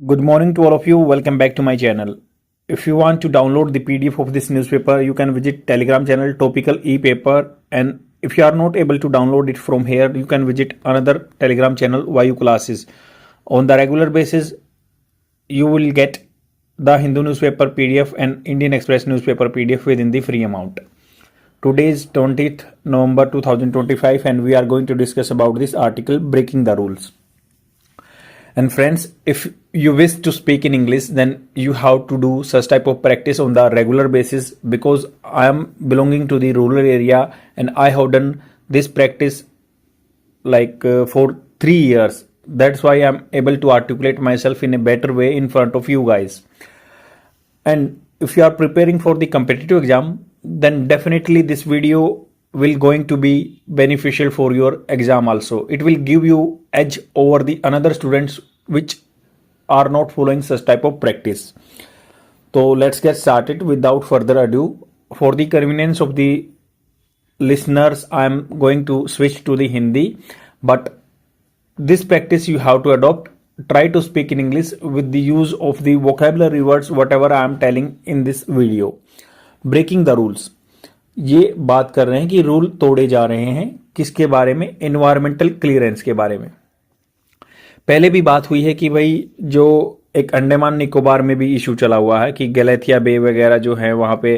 Good morning to all of you. Welcome back to my channel. If you want to download the PDF of this newspaper, you can visit Telegram channel Topical e-paper, and if you are not able to download it from here, you can visit another Telegram channel YU Classes. On the regular basis, you will get the Hindu newspaper PDF and Indian Express newspaper PDF within the free amount. Today is 20th November 2025 and we are going to discuss about this article, Breaking the Rules. And friends, if you wish to speak in English, then you have to do such type of practice on the regular basis, because I am belonging to the rural area and I have done this practice for 3 years. That's why I'm able to articulate myself in a better way in front of you guys. And if you are preparing for the competitive exam, then definitely this video will going to be beneficial for your exam also. It will give you edge over the another students which are not following such type of practice. So let's get started without further ado. For the convenience of the listeners, I am going to switch to the Hindi, but this practice you have to adopt. Try to speak in English with the use of the vocabulary words whatever I am telling in this video. Breaking the rules. ये बात कर रहे हैं कि rule तोड़े जा रहे हैं, किसके बारे में? एनवायरमेंटल क्लियरेंस के बारे में। पहले भी बात हुई है कि भाई जो एक अंडमान निकोबार में भी इशू चला हुआ है कि गैलेथिया बे वगैरह जो है वहाँ पे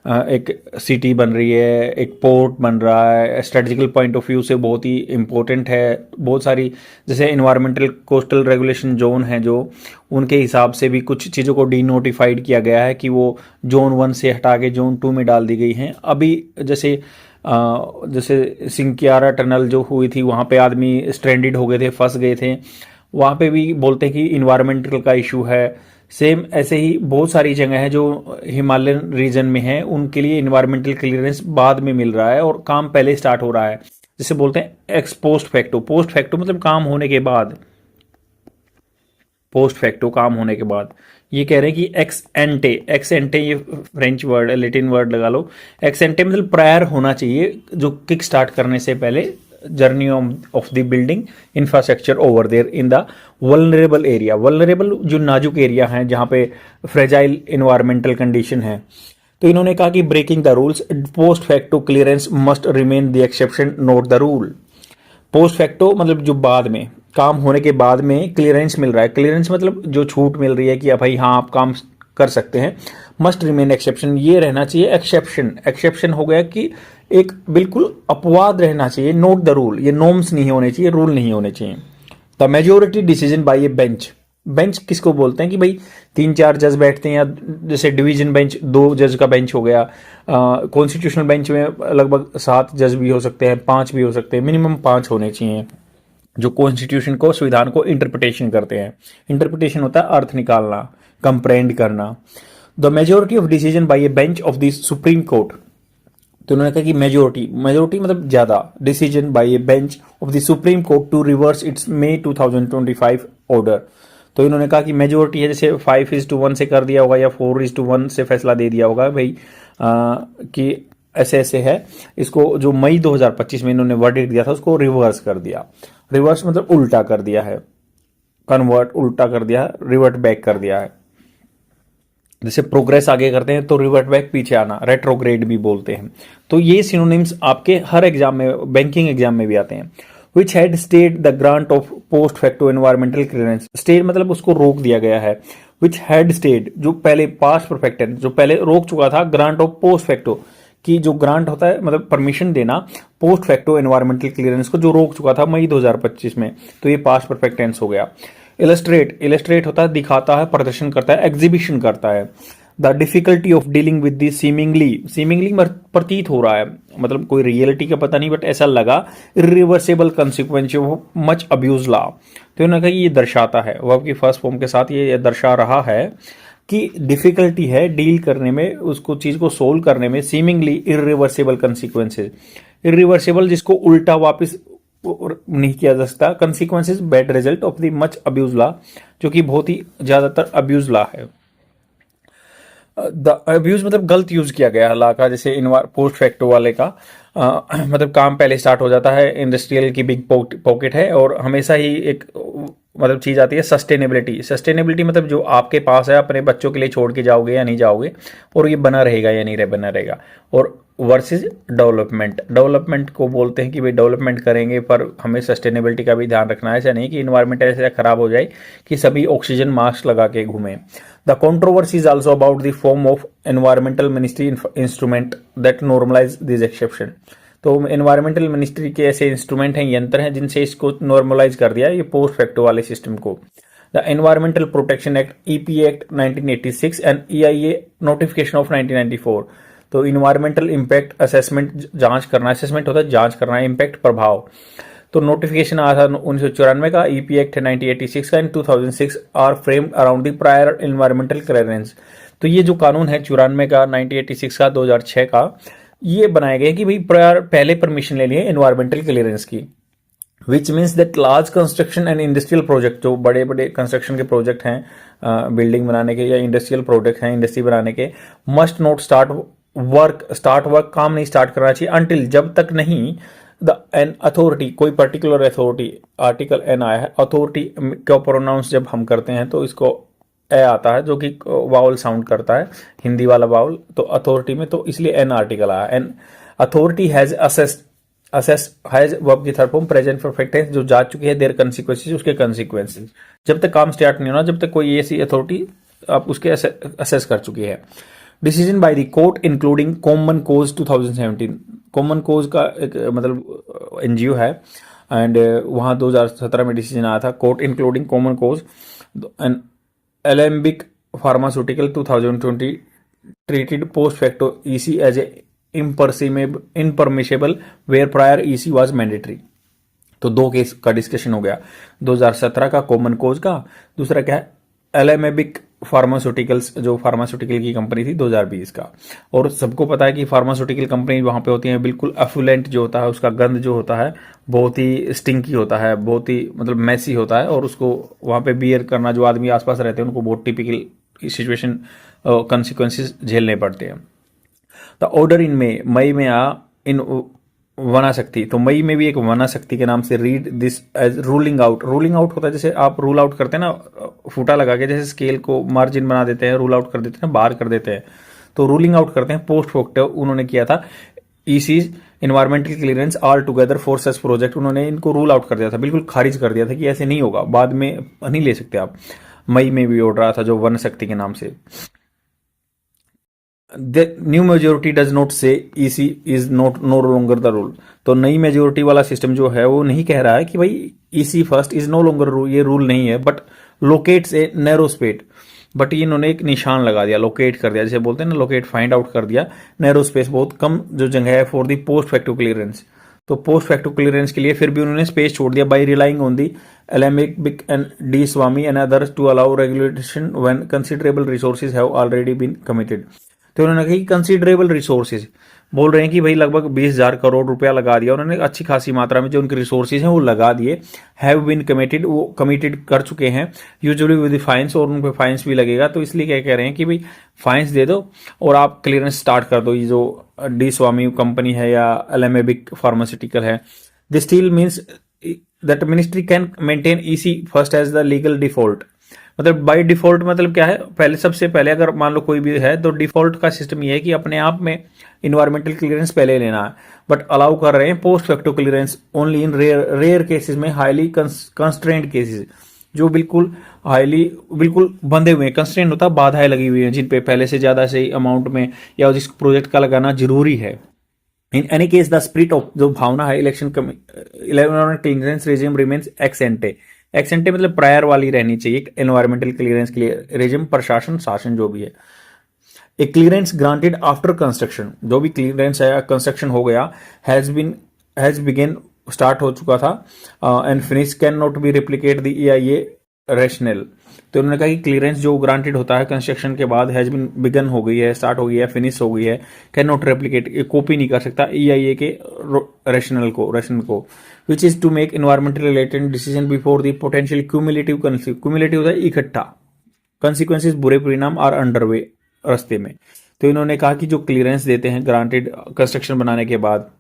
एक सिटी बन रही है, एक पोर्ट बन रहा है, स्ट्रेटेजिकल पॉइंट ऑफ व्यू से बहुत ही इम्पोर्टेंट है। बहुत सारी जैसे इन्वायरमेंटल कोस्टल रेगुलेशन जोन है जो, उनके हिसाब से भी कुछ चीज़ों को डी नोटिफाइड किया गया है कि वो जोन 1 से हटा के जोन 2 में डाल दी गई हैं। अभी जैसे सिंकियारा टनल जो हुई थी वहाँ पे आदमी स्ट्रेंडेड हो गए थे, फंस गए थे, वहाँ पे भी बोलते हैं कि इन्वायरमेंटल का इशू है। सेम ऐसे ही बहुत सारी जगह है जो हिमालयन रीजन में है, उनके लिए इन्वायरमेंटल क्लियरेंस बाद में मिल रहा है और काम पहले स्टार्ट हो रहा है। जिसे बोलते हैं x post facto. Post facto मतलब काम होने के बाद, पोस्ट फैक्टो काम होने के बाद। ये कह रहे हैं कि एक्स एंटे, एक्स एंटे ये फ्रेंच वर्ड है, लैटिन वर्ड लगा लो। एक्स एंटे मतलब प्रायर होना चाहिए, जो किक स्टार्ट करने से पहले journey of the building infrastructure over there in the vulnerable area. Vulnerable जो नाजुक एरिया है जहाँ पे फ्रेजाइल इन्वायरमेंटल कंडीशन है। तो इन्होंने कहा कि breaking the rules, post facto clearance must remain the exception not the rule. Post facto मतलब जो बाद में, काम होने के बाद में क्लियरेंस मिल रहा है। क्लियरेंस मतलब जो छूट मिल रही है कि भाई हाँ आप काम कर सकते हैं। मस्ट रिमेन एक्सेप्शन, ये रहना चाहिए एक्सेप्शन। एक्सेप्शन हो गया कि एक बिल्कुल अपवाद रहना चाहिए, नोट द रूल। ये नॉर्म्स नहीं होने चाहिए, रूल नहीं होने चाहिए। The majority decision by a bench. Bench किसको बोलते हैं कि भाई 3-4 जज बैठते हैं, या जैसे डिवीजन बेंच 2 जज का बेंच हो गया। कॉन्स्टिट्यूशनल बेंच में लगभग 7 जज भी हो सकते हैं, 5 भी हो सकते हैं, मिनिमम 5 होने चाहिए, जो कॉन्स्टिट्यूशन को, संविधान को इंटरप्रिटेशन करते हैं। इंटरप्रिटेशन होता है अर्थ निकालना, कंप्रेंड करना। The majority of decision by a bench of the supreme court. तो उन्होंने कहा कि मेजोरिटी, मेजोरिटी मतलब ज्यादा, decision by a bench of the supreme court to reverse its May 2025 order. तो इन्होंने कहा कि मेजोरिटी है, जैसे 5:1 से कर दिया होगा या 4:1 से फैसला दे दिया होगा भाई कि ऐसे ऐसे है। इसको जो मई 2025 में इन्होंने वर्डिक्ट दिया था उसको रिवर्स कर दिया। रिवर्स मतलब उल्टा कर दिया है, कन्वर्ट उल्टा कर दिया, रिवर्ट बैक कर दिया है। जैसे प्रोग्रेस आगे करते हैं तो रिवर्ट बैक पीछे आना, रेट्रोग्रेड भी बोलते हैं। तो ये सिनोनिम्स आपके हर एग्जाम में, बैंकिंग एग्जाम में भी आते हैं। Which had stayed the grant of post facto environmental clearance. Stayed मतलब उसको रोक दिया गया है। विच हैड स्टेड जो पहले पास्ट परफेक्ट टेंस, जो पहले रोक चुका था, ग्रांट ऑफ पोस्ट फैक्टो की जो ग्रांट होता है मतलब परमिशन देना पोस्ट फैक्टो एनवायरमेंटल क्लियरेंस को, जो रोक चुका था मई 2025 में, तो ये पास्ट परफेक्ट टेंस हो गया। इलस्ट्रेट, इलस्ट्रेट होता है दिखाता है, प्रदर्शन करता है, एग्जीबिशन करता है। The difficulty of dealing with the seemingly, seemingly प्रतीत हो रहा है, मतलब कोई रियलिटी का पता नहीं बट ऐसा लगा। Irreversible consequence of much abuse law. तो उन्होंने कहा ये दर्शाता है, वर्ब की फर्स्ट फॉर्म के साथ ये दर्शा रहा है कि डिफिकल्टी है डील करने में, उसको चीज को सोल्व करने में। सीमिंगली इरिवर्सिबल कंसिक्वेंसेज, इरिवर्सिबल जिसको उल्टा वापस नहीं किया जा सकता। Consequences bad result of the much abuse law, जो कि बहुत ही ज्यादातर अब्यूज लॉ है। द अब्यूज मतलब गलत यूज किया गया लॉ का। जैसे पोस्ट फैक्टो वाले का मतलब काम पहले स्टार्ट हो जाता है, इंडस्ट्रियल की बिग पॉकेट है और हमेशा ही एक मतलब चीज़ आती है सस्टेनेबिलिटी। सस्टेनेबिलिटी मतलब जो आपके पास है अपने बच्चों के लिए छोड़ के जाओगे या नहीं जाओगे, और ये बना रहेगा या नहीं बना रहेगा। और वर्सेस डेवलपमेंट, डेवलपमेंट को बोलते हैं कि भाई डेवलपमेंट करेंगे पर हमें सस्टेनेबिलिटी का भी ध्यान रखना है। ऐसा नहीं कि इन्वायरमेंट ऐसे खराब हो जाए कि सभी ऑक्सीजन मास्क लगा के घूमें। The controversy is also about the form of environmental ministry instrument that normalize this exception. तो एनवायरमेंटल मिनिस्ट्री के ऐसे इंस्ट्रूमेंट हैं, यंत्र हैं, जिनसे इसको नॉर्मलाइज कर दिया है ये पोस्ट फैक्टो वाले सिस्टम को। The environmental protection act EP Act 1986 and EIA notification of 1994। तो इन्वायरमेंटल इम्पैक्ट असेसमेंट जांच करना, असेसमेंट होता है जांच करना, इम्पैक्ट प्रभाव। तो नोटिफिकेशन आया था 1994 का, ईपी एक्ट 1986 का, and 2006 are framed around the prior environmental clearance. तो ये जो कानून है 94 का, 1986 का, 2006 का, ये बनाए गए कि भाई पहले परमिशन ले लिए एनवायरमेंटल क्लियरेंस की। Which means that large construction and industrial project, जो बड़े बड़े कंस्ट्रक्शन के प्रोजेक्ट हैं बिल्डिंग बनाने के या इंडस्ट्रियल प्रोजेक्ट हैं इंडस्ट्री बनाने के, मस्ट नॉट स्टार्ट वर्क काम नहीं स्टार्ट करना चाहिए अनटिल, जब तक नहीं द एन अथॉरिटी, कोई पर्टिकुलर अथॉरिटी, आर्टिकल एन आया है, अथॉरिटी का प्रोनाउंस जब हम करते हैं तो इसको ए आता है जो कि वावल साउंड करता है, हिंदी वाला वावल, तो अथॉरिटी में, तो इसलिए एन आर्टिकल आया। An authority has has verb की third form present perfect tense, जो जा चुकी है, देयर कंसिक्वेंसेस, उसके कंसिक्वेंसेस। जब तक काम स्टार्ट नहीं होना, जब तक कोई ऐसी अथॉरिटी आप उसके असेस कर चुकी है। Decision by the court including common cause 2017, common cause का एक मतलब एनजीओ है, एंड वहाँ 2017 में डिसीजन आया था, court including common cause and Alembic pharmaceutical 2020 treated post facto EC as a impermissible where prior EC was mandatory। तो दो केस का डिस्कशन हो गया, 2017 का कॉमन कोज का, दूसरा क्या है एलेमेबिक फार्मास्यूटिकल्स, जो फार्मास्यूटिकल की कंपनी थी 2020 का। और सबको पता है कि फार्मास्यूटिकल कंपनी वहाँ पे होती है बिल्कुल अफ्लुएंट जो होता है, उसका गंध जो होता है बहुत ही स्टिंकी होता है, बहुत ही मतलब मैसी होता है, और उसको वहाँ पे बियर करना, जो आदमी आसपास रहते हैं उनको बहुत टिपिकल सिचुएशन कंसिक्वेंसेस झेलने पड़ते हैं। द ऑर्डर इन मई में आ इन वनाशक्ति, तो मई में भी एक वनाशक्ति के नाम से read this as ruling out. Ruling out होता है जैसे आप रूल आउट करते हैं ना, फूटा लगा के, जैसे स्केल को मार्जिन बना देते हैं, रूल आउट कर देते हैं, बाहर कर देते हैं, तो रूलिंग आउट करते हैं। पोस्ट फैक्टो उन्होंने किया था ECs environmental clearance all together for such project, उन्होंने इनको रूल आउट कर दिया था, बिल्कुल खारिज कर दिया था कि ऐसे नहीं होगा, बाद में नहीं ले सकते आप। मई में भी ऑर्डर आया था जो वन शक्ति के नाम से। The new majority does not say EC is not no longer the rule। तो नई मेजोरिटी वाला सिस्टम जो है वो नहीं कह रहा है कि भाई EC first is no longer rule, ये रूल नहीं है, but locates a narrow space, but ये इन्होंने एक निशान लगा दिया, लोकेट कर दिया, जैसे बोलते हैं ना लोकेट, फाइंड आउट कर दिया, नैरो स्पेस, बहुत कम जो जगह है for the post facto clearance. तो पोस्ट फैक्टो क्लियरेंस के लिए फिर भी उन्होंने स्पेस छोड़ दिया by relying on the Alembic and D Swami and others to allow regulation when considerable resources have already been committed. तो उन्होंने कहा कि कंसिडरेबल रिसोर्सेज बोल रहे हैं कि भाई लगभग 20,000 करोड़ रुपया लगा दिया उन्होंने, अच्छी खासी मात्रा में जो उनके रिसोर्सेज हैं वो लगा दिए, हैव बीन कमिटेड, वो कमिटेड कर चुके हैं, यूजुअली विद फाइन्स, और उन पे फाइन्स भी लगेगा। तो इसलिए क्या कह रहे हैं कि भाई फाइन्स दे दो और आप क्लियरेंस स्टार्ट कर दो। ये जो डी स्वामी कंपनी है या एलेमेबिक फार्मास्यूटिकल है, this still means that ministry can maintain EC first as the legal default. मतलब बाय डिफॉल्ट मतलब क्या है, पहले सबसे पहले अगर मान लो कोई भी है तो डिफॉल्ट का सिस्टम ये है कि अपने आप में इन्वायरमेंटल क्लियरेंस पहले लेना है, बट अलाउ कर रहे हैं post facto clearance only in rare cases में, हाईली कंस्ट्रेंट केसेस, जो बिल्कुल बंधे हुए हैं, कंस्ट्रेंट होता है बाधाएं लगी हुई हैं, जिन पे पहले से ज्यादा सही अमाउंट में या जिस प्रोजेक्ट का लगाना जरूरी है। In any case the spirit of जो भावना है election clearance regime remains x एंटे। X एंटे मतलब प्रायर वाली रहनी चाहिए एनवायरमेंटल क्लियरेंस के लिए, रेजिम प्रशासन शासन जो भी है। ए क्लियरेंस ग्रांटेड आफ्टर कंस्ट्रक्शन, जो भी क्लियरेंस है कंस्ट्रक्शन हो गया, हैज बिगिन स्टार्ट हो चुका था, and finish can not be replicate the EIA rational. तो उन्होंने कहा कि क्लियरेंस जो ग्रांटेड होता है कंस्ट्रक्शन के बाद, हैज बिन बिगन हो गई है, स्टार्ट हो गई है, फिनिश हो गई है, कैन नॉट रेप्लिकेट, कॉपी नहीं कर सकता EIA के रैशनल को, which is to make environmental related decision before the potential cumulative होता है इकट्ठा कंसिक्वेंसेज, बुरे परिणाम आर अंडरवे रास्ते में। तो इन्होंने कहा कि जो क्लियरेंस देते हैं ग्रांटेड कंस्ट्रक्शन बनाने के बाद,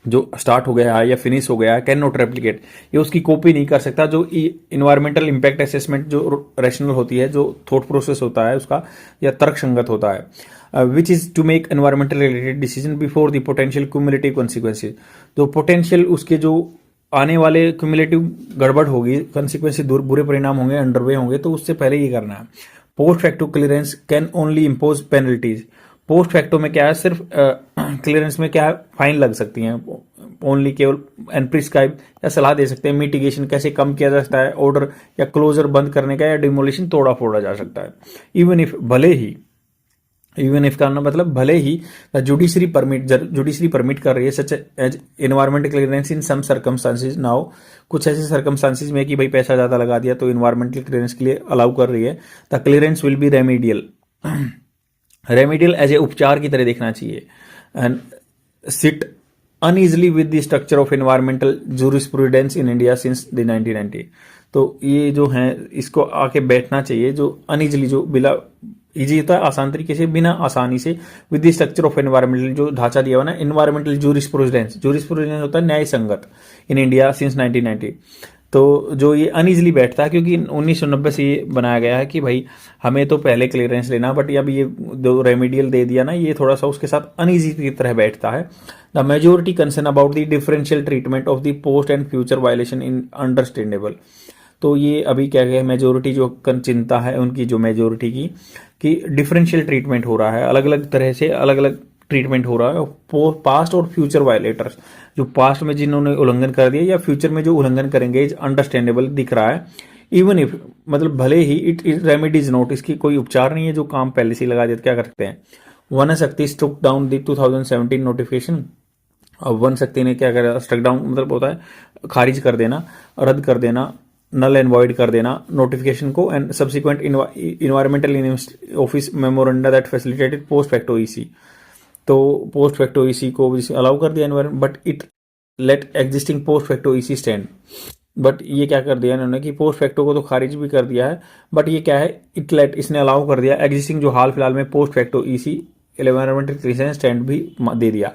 जो स्टार्ट हो गया है या फिनिश हो गया है, कैन नॉट रेप्लिकेट, ये उसकी कॉपी नहीं कर सकता। जो इन्वायरमेंटल इम्पैक्ट असेसमेंट जो रैशनल होती है, जो थॉट प्रोसेस होता है उसका, या तर्क संगत होता है, which is to make environmental related decision before the potential cumulative consequences, जो पोटेंशियल उसके जो आने वाले क्यूमुलेटिव गड़बड़ होगी, कॉन्सिक्वेंसेज बुरे परिणाम होंगे, अंडरवे होंगे, तो उससे पहले ये करना है। Post facto clearance can only impose penalties, post facto में क्या है, सिर्फ क्लियरेंस में क्या है, फाइन लग सकती हैं ओनली, केवल एंड प्रिस्क्राइब या सलाह दे सकते हैं मिटिगेशन कैसे कम किया जा सकता है, ऑर्डर या क्लोजर बंद करने का या डिमोलिशन तोड़ा फोड़ा जा सकता है। इवन इफ का मतलब भले ही जुडिशरी परमिट कर रही है सच एज एनवायरमेंट क्लियरेंस इन सम सर्कमस्टांसेस। नाउ कुछ ऐसे सर्कमस्टांसेस में कि भाई पैसा ज्यादा लगा दिया तो इन्वायरमेंटल क्लियरेंस के लिए अलाउ कर रही है, the clearance will be remedial as a उपचार की तरह देखना चाहिए, and sit uneasily with the structure of environmental jurisprudence in India since the 1990। तो ये जो है इसको आके बैठना चाहिए, जो अनइजली, जो बिना इजी होता है आसान तरीके से, बिना आसानी से, with the structure of environmental, जो ढांचा दिया हुआ ना एनवायरमेंटल जूरिस्प्रूडेंस होता है न्याय संगत इन इंडिया सिंस 1990। तो जो ये अनइजली बैठता है, क्योंकि 1990 से ये बनाया गया है कि भाई हमें तो पहले क्लियरेंस लेना, बट अब ये जो रेमेडियल दे दिया ना, ये थोड़ा सा उसके साथ अनइजी की तरह बैठता है। The majority concern about the differential treatment of the post and future violation in understandable. तो ये अभी क्या है, मेजोरिटी जो चिंता है उनकी, जो मेजोरिटी की, कि डिफरेंशियल ट्रीटमेंट हो रहा है, अलग अलग तरह से अलग अलग ट्रीटमेंट हो रहा है पास्ट और फ्यूचर वायलेटर्स, जो पास्ट में जिन्होंने उल्लंघन कर दिया या फ्यूचर में जो उल्लंघन करेंगे, इज अंडरस्टैंडेबल दिख रहा है। इवन इफ मतलब भले ही इट इज रेमेडीज नोट, इसकी कोई उपचार नहीं है, जो काम पहले से लगा दिया, क्या कर सकते हैं। वन शक्ति स्ट्रक डाउन द 2017 नोटिफिकेशन। अब वन शक्ति ने क्या करा, स्ट्रक डाउन मतलब होता है खारिज कर देना, रद्द कर देना, नल एंड वॉइड कर देना नोटिफिकेशन को, and subsequent environmental office memoranda that facilitated post facto EC. तो पोस्ट फैक्टो ईसी को अलाउ कर दिया environment, but it let existing post facto EC stand. But ये क्या कर दिया इन्होंने कि पोस्ट फैक्टो को तो खारिज भी कर दिया है, बट ये क्या है, इसने अलाउ कर दिया एग्जिस्टिंग जो हाल फिलहाल में post facto EC environmental clearance stand भी दे दिया।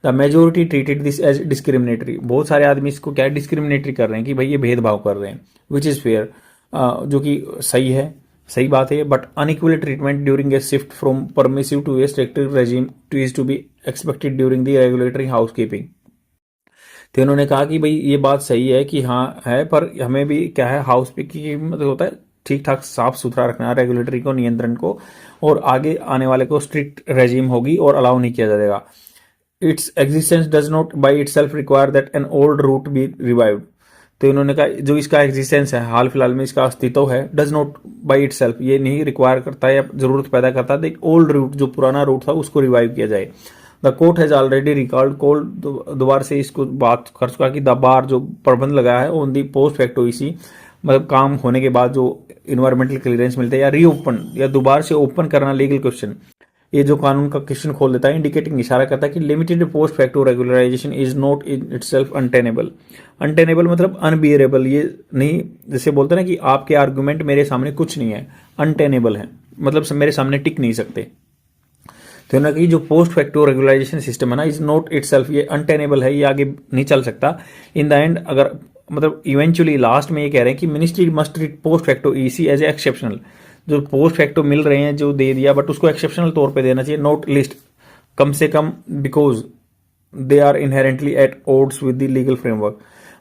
The majority treated this as discriminatory, बहुत सारे आदमी इसको क्या डिस्क्रिमिनेटरी कर रहे हैं कि भाई ये भेदभाव कर रहे हैं, विच इज फेयर, जो कि सही है, सही बात है। But unequal treatment during a shift from permissive to a strictive regime to be expected during the regulatory housekeeping. तो उन्होंने कहा कि भाई ये बात सही है कि हाँ है, पर हमें भी क्या है, हाउस कीपिंग मतलब होता है ठीक ठाक साफ सुथरा रखना, रेगुलेटरी को, नियंत्रण को, और आगे आने वाले को स्ट्रिक्ट रेजिम होगी और अलाउ नहीं किया जाएगा। Its existence does not by itself require that an old route be revived. तो इन्होंने कहा जो इसका एग्जिस्टेंस है, हाल फिलहाल में इसका अस्तित्व है, does not by it self, ये नहीं रिक्वायर करता है या जरूरत पैदा करता है ओल्ड रूट, जो पुराना रूट था उसको रिवाइव किया जाए। The court has already record cold, दोबारा से इसको बात कर चुका कि द बार जो प्रबंध लगाया है on the post facto EC, मतलब काम होने के बाद जो इन्वायरमेंटल क्लियरेंस मिलता है, या रीओपन या दोबारा से ओपन करना लीगल क्वेश्चन, ये जो कानून का क्वेश्चन खोल देता है, इंडिकेटिंग इशारा करता है कि limited post facto regularization is not in itself untenable. Untenable मतलब अनबियरेबल, ये नहीं, जैसे बोलते हैं ना कि आपके आर्गुमेंट मेरे सामने कुछ नहीं है, अनटेनेबल है, मतलब मेरे सामने टिक नहीं सकते। तो उन्होंने कहा जो पोस्ट फैक्टो रेगुलराइजेशन सिस्टम है ना, इज नॉट इटसेल्फ, ये अनटेनेबल है, ये आगे नहीं चल सकता। इन द एंड अगर मतलब इवेंचुअली लास्ट में ये कह रहे हैं कि ministry must treat post facto EC as exceptional, जो पोस्ट फैक्टो मिल रहे हैं जो दे दिया, बट उसको एक्सेप्शनल तौर पे देना चाहिए, नॉट लिस्ट, कम से कम, because they are inherently at odds with the legal framework,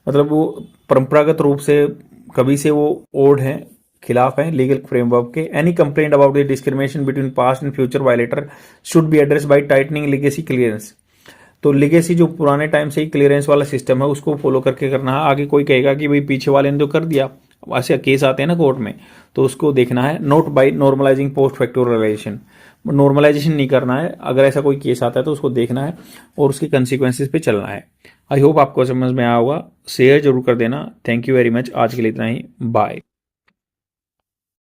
मतलब वो परंपरागत रूप से कभी से वो ओड हैं, खिलाफ हैं लीगल फ्रेमवर्क के। Any complaint about the discrimination between past and future violator should be address by tightening legacy clearance. तो लीगेसी जो पुराने टाइम से ही क्लियरेंस वाला सिस्टम है उसको फॉलो करके करना है। आगे कोई कहेगा कि भाई पीछे वाले ने जो कर दिया, ऐसे केस आते हैं ना कोर्ट में, तो उसको देखना है, not by normalizing post facto relation, normalization नहीं करना है। अगर ऐसा कोई केस आता है तो उसको देखना है और उसके कंसिक्वेंसेस पे चलना है। आई होप आपको समझ में आया होगा, शेयर जरूर कर देना। थैंक यू वेरी मच, आज के लिए इतना ही, बाय।